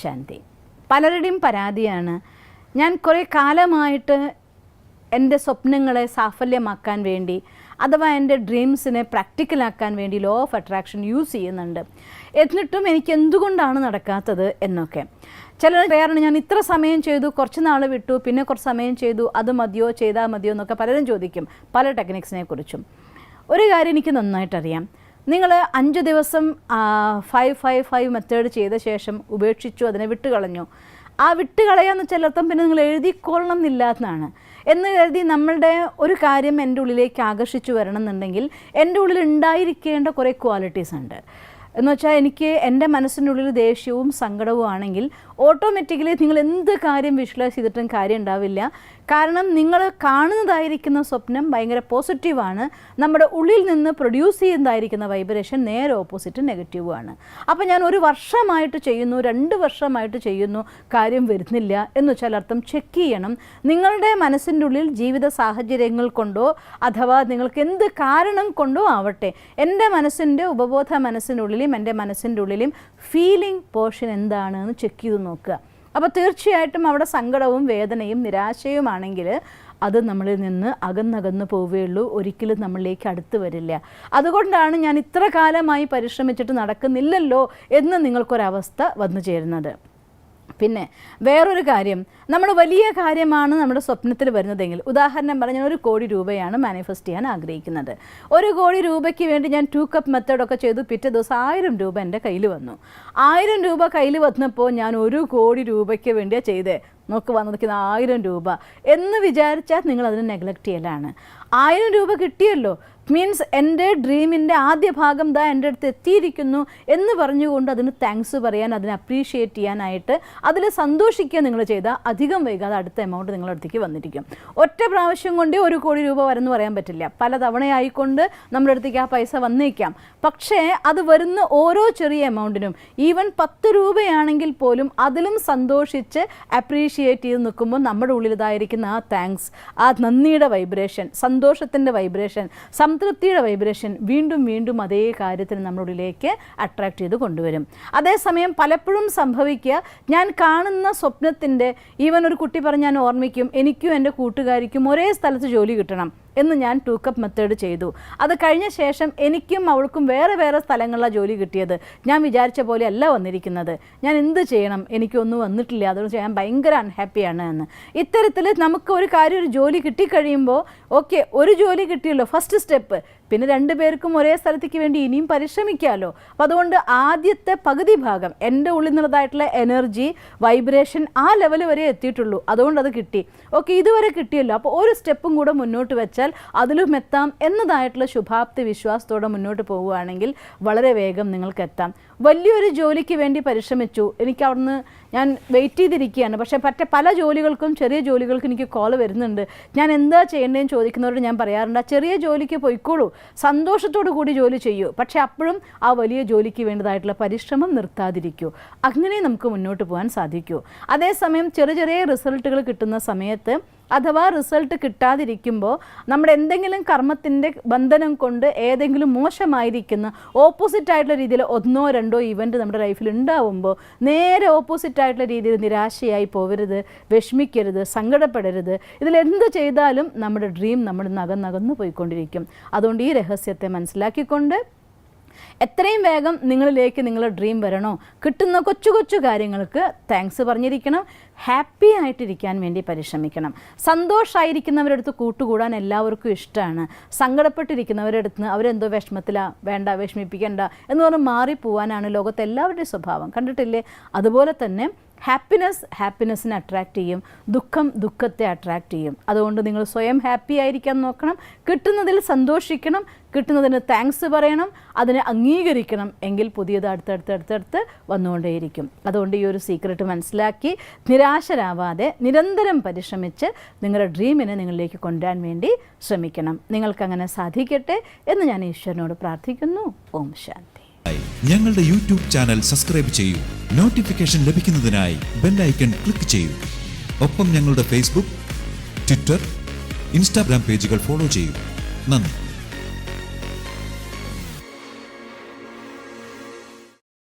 ശാന്തി. പലരുടെയും പരാതിയാണ്, ഞാൻ കുറേ കാലമായിട്ട് എൻ്റെ സ്വപ്നങ്ങളെ സാഫല്യമാക്കാൻ വേണ്ടി അഥവാ എൻ്റെ ഡ്രീംസിനെ പ്രാക്ടിക്കലാക്കാൻ വേണ്ടി ലോ ഓഫ് അട്രാക്ഷൻ യൂസ് ചെയ്യുന്നുണ്ട്, എന്നിട്ടും എനിക്ക് എന്തുകൊണ്ടാണ് നടക്കാത്തത് എന്നൊക്കെ. ചിലർ പറയാറുണ്ട്, ഞാൻ ഇത്ര സമയം ചെയ്തു, കുറച്ച് നാൾ വിട്ടു, പിന്നെ കുറച്ച് സമയം ചെയ്തു, അത് മതിയോ ചെയ്താൽ മതിയോ എന്നൊക്കെ പലരും ചോദിക്കും പല ടെക്നിക്സിനെ കുറിച്ചും. ഒരു കാര്യം എനിക്ക് നന്നായിട്ടറിയാം, നിങ്ങൾ 5 ദിവസം 5-5-5 മെത്തേഡ് ചെയ്ത ശേഷം ഉപേക്ഷിച്ചു, അതിനെ വിട്ടുകളഞ്ഞു. ആ വിട്ടുകളയാന്ന് ചിലർത്തും പിന്നെ നിങ്ങൾ എഴുതിക്കൊള്ളണം എന്നില്ലാത്തതാണ് എന്ന് കരുതി നമ്മളുടെ ഒരു കാര്യം എൻ്റെ ഉള്ളിലേക്ക് ആകർഷിച്ചു വരണം എന്നുണ്ടെങ്കിൽ എൻ്റെ ഉള്ളിൽ ഉണ്ടായിരിക്കേണ്ട കുറേ ക്വാളിറ്റീസ് ഉണ്ട്. എന്ന് വെച്ചാൽ എനിക്ക് എൻ്റെ മനസ്സിൻ്റെ ഉള്ളിൽ ദേഷ്യവും സങ്കടവും ആണെങ്കിൽ ഓട്ടോമാറ്റിക്കലി നിങ്ങൾ എന്ത് കാര്യം വിഷ്വലൈസ് ചെയ്തിട്ടും കാര്യം ഉണ്ടാവില്ല. കാരണം നിങ്ങൾ കാണുന്നതായിരിക്കുന്ന സ്വപ്നം ഭയങ്കര പോസിറ്റീവാണ്, നമ്മുടെ ഉള്ളിൽ നിന്ന് പ്രൊഡ്യൂസ് ചെയ്യുന്നതായിരിക്കുന്ന വൈബ്രേഷൻ നേരെ ഓപ്പോസിറ്റ് നെഗറ്റീവുമാണ്. അപ്പോൾ ഞാൻ 1 വർഷമായിട്ട് ചെയ്യുന്നു, 2 വർഷമായിട്ട് ചെയ്യുന്നു, കാര്യം വരുന്നില്ല എന്ന് വെച്ചാൽ അർത്ഥം ചെക്ക് ചെയ്യണം. നിങ്ങളുടെ മനസ്സിൻ്റെ ഉള്ളിൽ ജീവിത സാഹചര്യങ്ങൾ കൊണ്ടോ അഥവാ നിങ്ങൾക്ക് എന്ത് കാരണം കൊണ്ടോ ആവട്ടെ, എൻ്റെ മനസ്സിൻ്റെ ഉപബോധ മനസ്സിനുള്ളിലും എൻ്റെ മനസ്സിൻ്റെ ഉള്ളിലും ഫീലിംഗ് പോർഷൻ എന്താണെന്ന് ചെക്ക് ചെയ്ത് നോക്കുക. അപ്പോൾ തീർച്ചയായിട്ടും അവിടെ സങ്കടവും വേദനയും നിരാശയുമാണെങ്കിൽ അത് നമ്മളിൽ നിന്ന് അകന്നകന്ന് പോവുകയുള്ളൂ, ഒരിക്കലും നമ്മളിലേക്ക് അടുത്ത് വരില്ല. അതുകൊണ്ടാണ് ഞാൻ ഇത്ര കാലമായി പരിശ്രമിച്ചിട്ട് നടക്കുന്നില്ലല്ലോ എന്ന് നിങ്ങൾക്കൊരവസ്ഥ വന്നു ചേരുന്നത്. പിന്നെ വേറൊരു കാര്യം, നമ്മൾ വലിയ കാര്യമാണ് നമ്മുടെ സ്വപ്നത്തിൽ വരുന്നതെങ്കിൽ, ഉദാഹരണം പറഞ്ഞാൽ 1 കോടി രൂപയാണ് മാനിഫെസ്റ്റ് ചെയ്യാൻ ആഗ്രഹിക്കുന്നത്. 1 കോടി രൂപയ്ക്ക് വേണ്ടി ഞാൻ 2 കപ്പ് മെത്തേഡൊക്കെ ചെയ്തു, പിറ്റേ ദിവസം 1000 രൂപ എൻ്റെ കയ്യിൽ വന്നു. 1000 രൂപ കയ്യിൽ വന്നപ്പോൾ ഞാൻ 1 കോടി രൂപയ്ക്ക് വേണ്ടിയാണ് ചെയ്തേ, നോക്ക് വന്നിരിക്കുന്ന 1000 രൂപ എന്ന് വിചാരിച്ചാൽ നിങ്ങൾ അതിനെ നെഗ്ലക്റ്റ് ചെയ്യലാണ്. 1000 രൂപ കിട്ടിയല്ലോ, മീൻസ് എൻ്റെ ഡ്രീമിൻ്റെ ആദ്യ ഭാഗം ദാ എൻ്റെ അടുത്ത് എത്തിയിരിക്കുന്നു എന്ന് പറഞ്ഞുകൊണ്ട് അതിന് താങ്ക്സ് പറയാൻ, അതിനെ അപ്രീഷിയേറ്റ് ചെയ്യാനായിട്ട്, അതിൽ സന്തോഷിക്കുക നിങ്ങൾ ചെയ്താൽ അധികം വൈകാതെ അടുത്ത എമൗണ്ട് നിങ്ങളുടെ അടുത്തേക്ക് വന്നിരിക്കും. ഒറ്റ പ്രാവശ്യം കൊണ്ടേ 1 കോടി രൂപ വരുമെന്ന് പറയാൻ പറ്റില്ല, പല തവണയായിക്കൊണ്ട് നമ്മുടെ അടുത്തേക്ക് ആ പൈസ വന്നേക്കാം. പക്ഷേ അത് വരുന്ന ഓരോ ചെറിയ എമൗണ്ടിനും, ഈവൻ 10 രൂപയാണെങ്കിൽ പോലും അതിലും സന്തോഷിച്ച് അപ്രീഷിയേറ്റ് ചെയ്ത് നിൽക്കുമ്പോൾ നമ്മുടെ ഉള്ളിലിതായിരിക്കുന്ന ആ താങ്ക്സ്, ആ നന്ദിയുടെ വൈബ്രേഷൻ, സന്തോഷത്തിൻ്റെ വൈബ്രേഷൻ, സംതൃപ്തിയുടെ വൈബ്രേഷൻ വീണ്ടും വീണ്ടും അതേ കാര്യത്തിന് നമ്മുടെ ഉള്ളിലേക്ക് അട്രാക്റ്റ് ചെയ്ത് കൊണ്ടുവരും. അതേസമയം പലപ്പോഴും സംഭവിക്കുക, ഞാൻ കാണുന്ന സ്വപ്നത്തിൻ്റെ, ഈവൻ ഒരു കുട്ടി പറഞ്ഞ് ഞാൻ ഓർമ്മിക്കും, എനിക്കും എൻ്റെ കൂട്ടുകാരിക്കും ഒരേ സ്ഥലത്ത് ജോലി കിട്ടണം എന്ന് ഞാൻ 2 കപ്പ് മെത്തേഡ് ചെയ്തു. അത് കഴിഞ്ഞ ശേഷം എനിക്കും അവൾക്കും വേറെ വേറെ സ്ഥലങ്ങളിലാണ് ജോലി കിട്ടിയത്. ഞാൻ വിചാരിച്ച പോലെ അല്ല വന്നിരിക്കുന്നത്, ഞാൻ എന്ത് ചെയ്യണം, എനിക്കൊന്നും വന്നിട്ടില്ല, അതുകൊണ്ട് ഞാൻ ഭയങ്കര അൺഹാപ്പിയാണ് എന്ന്. ഇത്തരത്തിൽ നമുക്ക് ഒരു കാര്യം, ഒരു ജോലി കിട്ടിക്കഴിയുമ്പോൾ ഓക്കെ, ഒരു ജോലി കിട്ടിയല്ലോ, ഫസ്റ്റ് സ്റ്റെപ്പ്, പിന്നെ 2 പേർക്കും ഒരേ സ്ഥലത്തേക്ക് വേണ്ടി ഇനിയും പരിശ്രമിക്കാമല്ലോ. അപ്പോൾ അതുകൊണ്ട് ആദ്യത്തെ പകുതി ഭാഗം എൻ്റെ ഉള്ളിൽ നിന്നുള്ളതായിട്ടുള്ള എനർജി വൈബ്രേഷൻ ആ ലെവൽ വരെ എത്തിയിട്ടുള്ളൂ, അതുകൊണ്ട് അത് കിട്ടി. ഓക്കെ, ഇതുവരെ കിട്ടിയല്ലോ, അപ്പോൾ ഒരു സ്റ്റെപ്പും കൂടെ മുന്നോട്ട് വെച്ചാൽ അതിലും എത്താം എന്നതായിട്ടുള്ള ശുഭാപ്തി വിശ്വാസത്തോടെ മുന്നോട്ട് പോവുകയാണെങ്കിൽ വളരെ വേഗം നിങ്ങൾക്ക് എത്താം. വലിയൊരു ജോലിക്ക് വേണ്ടി പരിശ്രമിച്ചു, എനിക്ക് അവിടുന്ന് ഞാൻ വെയിറ്റ് ചെയ്തിരിക്കുകയാണ്, പക്ഷേ പല ജോലികൾക്കും ചെറിയ ജോലികൾക്കും എനിക്ക് കോൾ വരുന്നുണ്ട്, ഞാൻ എന്താ ചെയ്യേണ്ടതെന്ന് ചോദിക്കുന്നവരോട് ഞാൻ പറയാറുണ്ട്, ആ ചെറിയ ജോലിക്ക് പോയിക്കോളൂ, സന്തോഷത്തോടു കൂടി ജോലി ചെയ്യൂ, പക്ഷേ അപ്പോഴും ആ വലിയ ജോലിക്ക് വേണ്ടതായിട്ടുള്ള പരിശ്രമം നിർത്താതിരിക്കൂ. അങ്ങനെ നമുക്ക് മുന്നോട്ട് പോകാൻ സാധിക്കൂ. അതേസമയം ചെറിയ റിസൾട്ടുകൾ കിട്ടുന്ന സമയത്ത് അഥവാ റിസൾട്ട് കിട്ടാതിരിക്കുമ്പോൾ നമ്മുടെ എന്തെങ്കിലും കർമ്മത്തിൻ്റെ ബന്ധനം കൊണ്ട് ഏതെങ്കിലും മോശമായിരിക്കുന്ന ഓപ്പോസിറ്റായിട്ടുള്ള രീതിയിൽ 1-2 ഇവൻറ്റ് നമ്മുടെ ലൈഫിൽ ഉണ്ടാവുമ്പോൾ നേരെ ഓപ്പോസിറ്റായിട്ടുള്ള രീതിയിൽ നിരാശയായി പോകരുത്, വിഷമിക്കരുത്, സങ്കടപ്പെടരുത്. ഇതിലെന്ത് ചെയ്താലും നമ്മുടെ ഡ്രീം നമ്മുടെ നകന്നു പോയിക്കൊണ്ടിരിക്കും. അതുകൊണ്ട് ഈ രഹസ്യത്തെ മനസ്സിലാക്കിക്കൊണ്ട് എത്രയും വേഗം നിങ്ങളിലേക്ക് നിങ്ങളുടെ ഡ്രീം വരണോ, കിട്ടുന്ന കൊച്ചു കൊച്ചു കാര്യങ്ങൾക്ക് താങ്ക്സ് പറഞ്ഞിരിക്കണം, ഹാപ്പി ആയിട്ടിരിക്കാൻ വേണ്ടി പരിശ്രമിക്കണം. സന്തോഷമായിരിക്കുന്നവരുടെ അടുത്ത് കൂട്ടുകൂടാൻ എല്ലാവർക്കും ഇഷ്ടമാണ്. സങ്കടപ്പെട്ടിരിക്കുന്നവരുടെ അടുത്ത് അവരെന്തോ വിഷമത്തിലാണ്, വേണ്ട വിഷമിപ്പിക്കണ്ട എന്ന് പറഞ്ഞ് മാറിപ്പോവാനാണ് ലോകത്തെ എല്ലാവരുടെയും സ്വഭാവം, കണ്ടിട്ടില്ലേ? അതുപോലെ തന്നെ ഹാപ്പിനെസ്സിനെ അട്രാക്റ്റ് ചെയ്യും, ദുഃഖത്തെ അട്രാക്റ്റ് ചെയ്യും. അതുകൊണ്ട് നിങ്ങൾ സ്വയം ഹാപ്പി ആയിരിക്കാൻ നോക്കണം, കിട്ടുന്നതിൽ സന്തോഷിക്കണം, കിട്ടുന്നതിന് താങ്ക്സ് പറയണം, അതിനെ അംഗീകരിക്കണം, എങ്കിൽ പുതിയത് അടുത്തടുത്ത് വന്നുകൊണ്ടേയിരിക്കും. അതുകൊണ്ട് ഈ ഒരു സീക്രട്ട് മനസ്സിലാക്കി നിരാശരാവാതെ നിരന്തരം പരിശ്രമിച്ച് നിങ്ങളുടെ ഡ്രീമിനെ നിങ്ങളിലേക്ക് കൊണ്ടുവരാൻ വേണ്ടി ശ്രമിക്കണം. നിങ്ങൾക്കങ്ങനെ സാധിക്കട്ടെ എന്ന് ഞാൻ ഈശ്വരനോട് പ്രാർത്ഥിക്കുന്നു. ഓം ശാന്തി. ഞങ്ങളുടെ യൂട്യൂബ് ചാനൽ സബ്സ്ക്രൈബ് ചെയ്യൂ. നോട്ടിഫിക്കേഷൻ ലഭിക്കുന്നതിനായി ബെൽ ഐക്കൺ ക്ലിക്ക് ചെയ്യൂ. ഒപ്പം ഞങ്ങളുടെ ഫേസ്ബുക്ക്, ട്വിറ്റർ, ഇൻസ്റ്റാഗ്രാം പേജുകൾ ഫോളോ ചെയ്യൂ. നന്ദി.